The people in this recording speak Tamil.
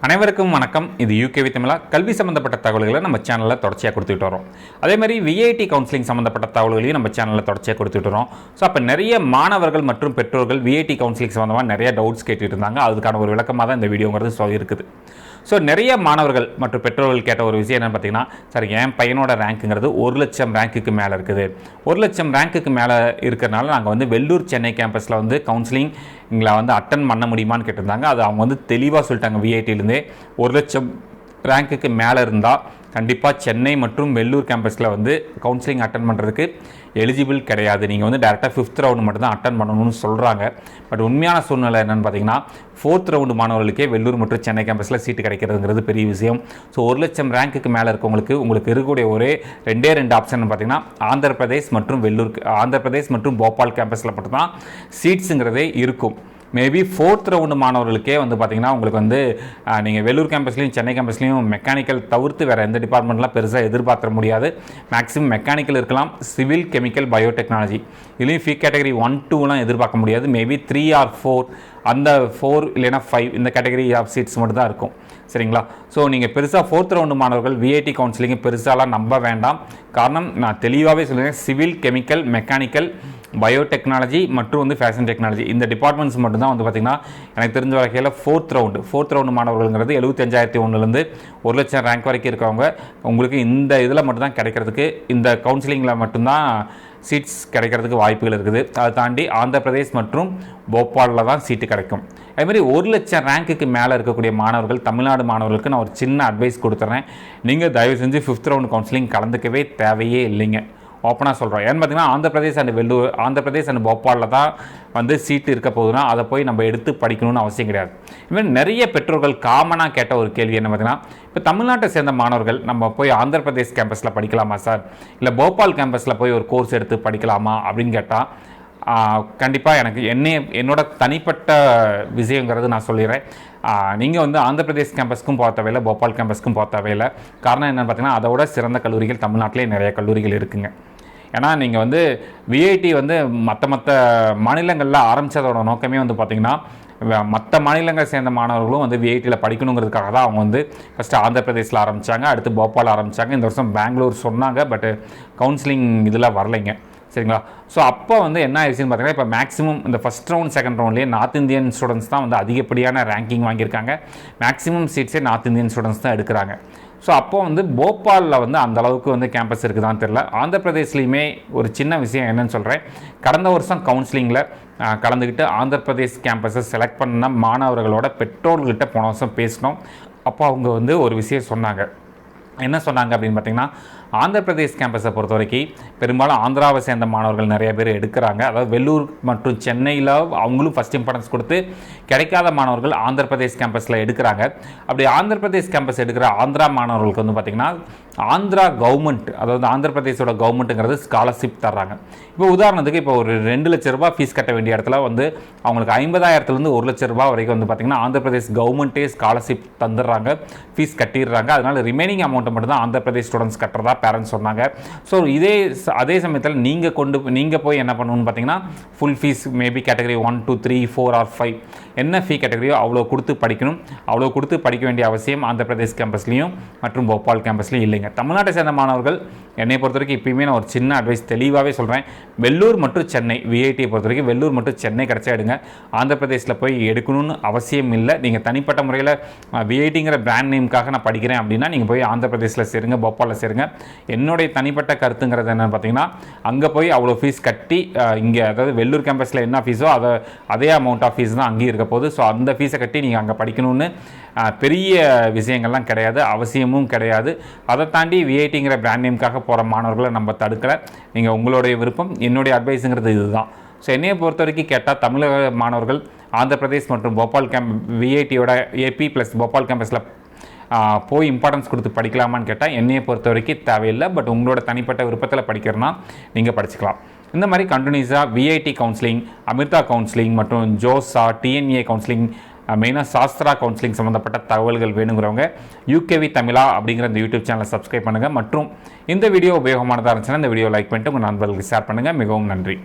அனைவருக்கும் வணக்கம். இது யூகேவி தமிழா. கல்வி சம்பந்தப்பட்ட தகவல்களை நம்ம சேனலில் தொடர்ச்சியாக கொடுத்துட்டு வரோம். அதே மாதிரி விஐடி கவுன்சிலிங் சம்பந்தப்பட்ட தகவல்களையும் நம்ம சேனலில் தொடர்ச்சியாக கொடுத்துட்டு வரோம். ஸோ அப்போ நிறைய மாணவர்கள் மற்றும் பெற்றோர்கள் விஐடி கவுன்சிலிங் சம்பந்தமாக நிறைய டவுட்ஸ் கேட்டுட்டு இருந்தாங்க. அதுக்கான ஒரு விளக்கமாக தான் இந்த வீடியோங்கிறது இருக்குது. ஸோ நிறைய மாணவர்கள் மற்றும் பெற்றோர்கள் கேட்ட ஒரு விஷயம் என்னென்னு பார்த்தீங்கன்னா, சார் என் பையனோட ரேங்க்குங்கிறது 1,00,000 ரேங்க்குக்கு மேலே இருக்குது. 1,00,000 ரேங்க்குக்கு மேலே இருக்கிறனால நாங்கள் வெள்ளூர் சென்னை கேம்பஸில் கவுன்சிலிங் எங்களை அட்டன் பண்ண முடியுமான்னு கேட்டிருந்தாங்க. அது அவங்க தெளிவாக சொல்லிட்டாங்க. விஐடியிலேருந்தே 1,00,000 ரேங்க்குக்கு மேலே இருந்தால் கண்டிப்பாக சென்னை மற்றும் வெள்ளூர் கேம்பஸில் கவுன்சிலிங் அட்டன் பண்ணுறதுக்கு எலிஜிபிள் கிடையாது. நீங்கள் டேரெக்டாக 5th ரவுண்டு மட்டும் தான் அட்டன் பண்ணணும்னு சொல்கிறாங்க. பட் உண்மையான சூழ்நிலை என்னென்னு பார்த்தீங்கன்னா, 4th ரவுண்டு மாணவர்களுக்கே வெள்ளூர் மற்றும் சென்னை கேம்பஸில் சீட்டு கிடைக்கிறதுங்கிறது பெரிய விஷயம். ஸோ 1,00,000 ரேங்க்குக்கு மேலே உங்களுக்கு இருக்கக்கூடிய ஒரே ரெண்டே ஆப்ஷன் பார்த்தீங்கன்னா ஆந்திர பிரதேஷ் மற்றும் போபால் கேம்பஸில் மட்டும்தான் சீட்ஸுங்கிறதே இருக்கும். மேபி 4th ரவுண்டு மாணவர்களுக்கே பார்த்தீங்கன்னா உங்களுக்கு நீங்கள் வெள்ளூர் கேம்பஸ்லையும் சென்னை கேம்பஸ்லையும் மெக்கானிக்கல் தவிர்த்து வேறு எந்த டிபார்ட்மெண்ட்லாம் பெருசாக எதிர்பார்க்க முடியாது. மேக்ஸிமம் மெக்கானிக்கல் இருக்கலாம், சிவில், கெமிக்கல், பயோடெக்னாலஜி. இதுலேயும் ஃபீ கேட்டகரி 1, 2லாம் எதிர்பார்க்க முடியாது. மேபி 3 or 4 அந்த 4 இல்லைனா 5 இந்த கேட்டகரி ஆஃப் சீட்ஸ் மட்டும் தான் இருக்கும். சரிங்களா? ஸோ நீங்கள் பெருசாக 4th ரவுண்டு மாணவர்கள் விஐடி கவுன்சிலிங்கை பெருசாலாம் நம்ப வேண்டாம். காரணம் நான் தெளிவாகவே சொல்லுவேன். சிவில், கெமிக்கல், மெக்கானிக்கல், பயோடெக்னாலஜி மற்றும் ஃபேஷன் டெக்னாலஜி இந்த டிபார்ட்மெண்ட்ஸ் மட்டும்தான் பார்த்திங்கன்னா எனக்கு தெரிஞ்ச வகையில் 4th ரவுண்டு மாணவர்கள்ங்கிறது 75,001 1,00,000 ரேங்க் வரைக்கும் இருக்கவங்க உங்களுக்கு இந்த இதில் மட்டும்தான் கிடைக்கிறதுக்கு, இந்த கவுன்சிலிங்கில் மட்டும்தான் சீட்ஸ் கிடைக்கிறதுக்கு வாய்ப்புகள் இருக்குது. அதை தாண்டி ஆந்திர பிரதேஷ் மற்றும் போபாலில் தான் சீட்டு கிடைக்கும். அதுமாதிரி 1,00,000 ரேங்க்குக்கு மேலே இருக்கக்கூடிய மாணவர்கள், தமிழ்நாடு மாணவர்களுக்கு நான் ஒரு சின்ன அட்வைஸ் கொடுத்துட்றேன். நீங்கள் தயவு செஞ்சு 5th ரவுண்டு கவுன்சிலிங் கலந்துக்கவே தேவையே இல்லைங்க. ஓப்பனாக சொல்கிறோம். ஏன்னு பார்த்தீங்கன்னா ஆந்திர பிரதேஷ் அண்ட் போபாலில் தான் சீட்டு இருக்க போகுதுன்னா அதை போய் நம்ம எடுத்து படிக்கணும்னு அவசியம் கிடையாது. இதுமாதிரி நிறைய பெற்றோர்கள் காமனாக கேட்ட ஒரு கேள்வி என்ன பார்த்தீங்கன்னா, இப்போ தமிழ்நாட்டை சேர்ந்த மாணவர்கள் நம்ம போய் ஆந்திர பிரதேஷ் கேம்பஸில் படிக்கலாமா சார், இல்லை போபால் கேம்பஸில் போய் ஒரு கோர்ஸ் எடுத்து படிக்கலாமா அப்படின்னு கேட்டால் கண்டிப்பாக என்னோட தனிப்பட்ட விஷயங்கிறது நான் சொல்லிடுறேன். நீங்கள் ஆந்திர பிரதேஷ் கேம்பஸ்க்கும் போக தேவையில்லை, போபால் கேம்பஸ்க்கும் போக தேவையில்லை. காரணம் என்னென்னு பார்த்தீங்கன்னா, அதோட சிறந்த கல்லூரிகள் தமிழ்நாட்டிலே நிறைய கல்லூரிகள் இருக்குங்க. ஏன்னா நீங்கள் விஐடி மற்ற மாநிலங்களில் ஆரம்பித்ததோட நோக்கமே பார்த்திங்கன்னா, மற்ற மாநிலங்களை சேர்ந்த மாணவர்களும் விஐடியில் படிக்கணுங்கிறதுக்காக தான் அவங்க ஃபஸ்ட்டு ஆந்திர பிரதேஷில் ஆரம்பித்தாங்க, அடுத்து போபால் ஆரம்பித்தாங்க. இந்த வருஷம் பெங்களூர் சொன்னாங்க, பட் கவுன்சிலிங் இதில் வரலைங்க. சரிங்களா? ஸோ அப்போ என்ன ஆயிடுச்சுன்னு பார்த்தீங்கன்னா, இப்போ மேக்ஸிமம் இந்த ஃபஸ்ட் ரவுண்ட் செகண்ட் ரவுண்ட்லேயே நார்த் இந்தியன் ஸ்டூடெண்ட்ஸ் தான் அதிகப்படியான ரேங்கிங் வாங்கியிருக்காங்க. மேக்ஸிமம் சீட்ஸே நார்த் இந்தியன் ஸ்டூடெண்ட்ஸ் தான் எடுக்கிறாங்க. ஸோ அப்போது போபாலில் அந்தளவுக்கு கேம்பஸ் இருக்குதான்னு தெரியல. ஆந்திர பிரதேஷ்லேயுமே ஒரு சின்ன விஷயம் என்னன்னு சொல்கிறேன். கடந்த வருஷம் கவுன்சிலிங்கில் கலந்துக்கிட்டு ஆந்திர பிரதேஷ் கேம்பஸை செலக்ட் பண்ண மாணவர்களோட பெற்றோர்கிட்ட போன வருஷம் பேசினோம். அப்போ அவங்க ஒரு விஷயம் சொன்னாங்க. என்ன சொன்னாங்க அப்படின்னு பார்த்தீங்கன்னா, ஆந்திர பிரதேஷ் கேம்பஸை பொறுத்த வரைக்கும் பெரும்பாலும் ஆந்திராவை சேர்ந்த மாணவர்கள் நிறைய பேர் எடுக்கிறாங்க. அதாவது வெள்ளூர் மற்றும் சென்னையில் அவங்களும் ஃபஸ்ட் இம்பார்ட்டன்ஸ் கொடுத்து கிடைக்காத மாணவர்கள் ஆந்திர பிரதேஷ் கேம்பஸில் எடுக்கிறாங்க. அப்படி ஆந்திர பிரதேஷ் கேம்பஸ் எடுக்கிற ஆந்திரா மாணவர்களுக்கு பார்த்திங்கன்னா ஆந்திரா கவர்மெண்ட், அதாவது ஆந்திர பிரதேஷோட கவர்மெண்ட்டுங்கிறது ஸ்காலர்ஷிப் தர்றாங்க. இப்போ உதாரணத்துக்கு இப்போ ஒரு 2 லட்ச ரூபா ஃபீஸ் கட்ட வேண்டிய இடத்துல அவங்களுக்கு 50,000 1 லட்ச ரூபா வரைக்கும் பார்த்திங்கன்னா ஆந்திர பிரதேஷ் கவர்மெண்ட்டே ஸ்காலர்ஷிப் தந்துடுறாங்க, ஃபீஸ் கட்டிடுறாங்க. அதனால் ரிமைனிங் அமௌண்ட்டை மட்டும் தான் ஆந்திர பிரதேஷ் ஸ்டூடெண்ட்ஸ் கட்டுறதா பேரண்ட்ஸ் சொன்னாங்க. ஸோ அதே சமயத்தில் நீங்கள் போய் என்ன பண்ணணும்னு பார்த்தீங்கன்னா, full fees maybe category 1, 2, 3, 4 or 5 என்ன ஃபீ கேட்டகரியோ அவ்வளோ கொடுத்து படிக்கணும். அவ்வளோ கொடுத்து படிக்க வேண்டிய அவசியம் ஆந்திர பிரதேஷ் கேம்பஸ்லையும் மற்றும் போபால் கேம்பஸ்லையும் இல்லைங்க. தமிழ்நாட்டை சேர்ந்த மாணவர்கள் என்னை பொறுத்த வரைக்கும் இப்பயுமே நான் ஒரு சின்ன அட்வைஸ் தெளிவாகவே சொல்கிறேன். வெள்ளூர் மற்றும் சென்னை, விஐடியை பொறுத்த வரைக்கும் வெள்ளூர் மற்றும் சென்னை கிடச்சா எடுங்க. ஆந்திர பிரதேஷில் போய் எடுக்கணும்னு அவசியம் இல்லை. நீங்கள் தனிப்பட்ட முறையில் விஐடிங்கிற பிராண்ட் நேமுக்காக நான் படிக்கிறேன் அப்படின்னா நீங்கள் போய் ஆந்திர பிரதேஷில் சேருங்க, போபாலில் சேருங்க. என்னுடைய தனிப்பட்ட கருத்துங்கிறது என்னென்னு பார்த்தீங்கன்னா, அங்கே போய் அவ்வளோ ஃபீஸ் கட்டி இங்கே அதாவது வெள்ளூர் கேம்பஸில் என்ன ஃபீஸோ அதே அமௌண்ட் ஆஃப் ஃபீஸ் தான் அங்கேயும் இருக்க போகுது. ஸோ அந்த ஃபீஸை கட்டி நீங்கள் அங்கே படிக்கணும்னு பெரிய விஷயங்கள்லாம் கிடையாது, அவசியமும் கிடையாது. அதை தாண்டி விஐடிங்கிற பிராண்ட் நேமுக்காக போகிற மாணவர்களை நம்ம தடுக்கலை. நீங்கள் உங்களுடைய விருப்பம். என்னுடைய அட்வைஸுங்கிறது இதுதான். ஸோ என்னையை பொறுத்த வரைக்கும் கேட்டால் தமிழக மாணவர்கள் ஆந்திர பிரதேஷ் மற்றும் போபால் விஐடியோட ஏபி ப்ளஸ் போபால் கேம்பஸில் போய் இம்பார்ட்டன்ஸ் கொடுத்து படிக்கலாமான்னு கேட்டால் என்னையை பொறுத்த வரைக்கும் தேவையில்லை. பட் உங்களோட தனிப்பட்ட விருப்பத்தில் படிக்கிறனா நீங்கள் படிச்சுக்கலாம். இந்த மாதிரி கண்டினியூஸாக விஐடி கவுன்சிலிங், அமிர்தா கவுன்சிலிங் மற்றும் ஜோசா, டிஎன்ஏ கவுன்சிலிங், மெயினாக சாஸ்திரா கவுன்சிலிங் சம்மந்தப்பட்ட தகவல்கள் வேணுங்கிறவங்க யூகேவி தமிழா அப்படிங்கிற இந்த யூடியூப் சேனலை சப்ஸ்கிரைப் பண்ணுங்கள். மற்றும் இந்த வீடியோ உபயோகமானதாக இருந்துச்சுன்னா இந்த வீடியோ லைக் பண்ணிட்டு உங்கள் நண்பர்களுக்கு ஷேர் பண்ணுங்கள். மிகவும் நன்றி.